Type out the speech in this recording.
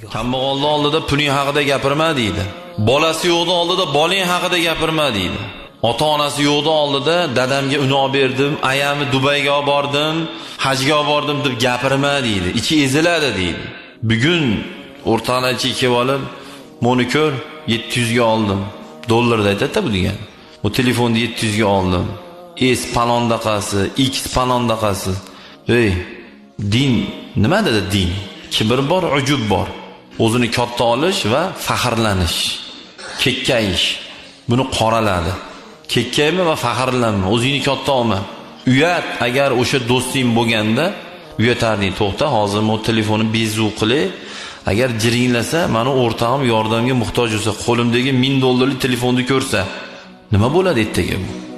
Kambag'alning oldida puling haqida gapirma deydi. Bolasi yo'qning oldida bolang haqida gapirma deydi. Ota-onasi yo'qning oldida dadamga unoq berdim, ayamni Dubayga olib bordim, hajga olib bordim deb gapirma deydi. Ichi eziladi deydi. Bugun o'rtanachi kelib olib, monikor 700 ga oldim. Dollarda aytadi bu degan. Bu telefonni 700 ga oldim. S palondaqasi, X palondaqasi. Ey, din nima dedi din? Kibr bor, ujub bor. O'zini katta olish va faxrlanish. Kekkayish. Buni qoraladi. Kekkayma va faxrlanma, o'zingni katta olma. Uyat, agar o'sha do'sting bo'lganda, uyatarding, to'xta, hozir men telefonni bezu qilay. Agar jiringlasa, meni o'rtog'im yordamga muhtoj bo'lsa, qo'limdagi $1000 telefonni ko'rsa, nima bo'ladi ertaga bu?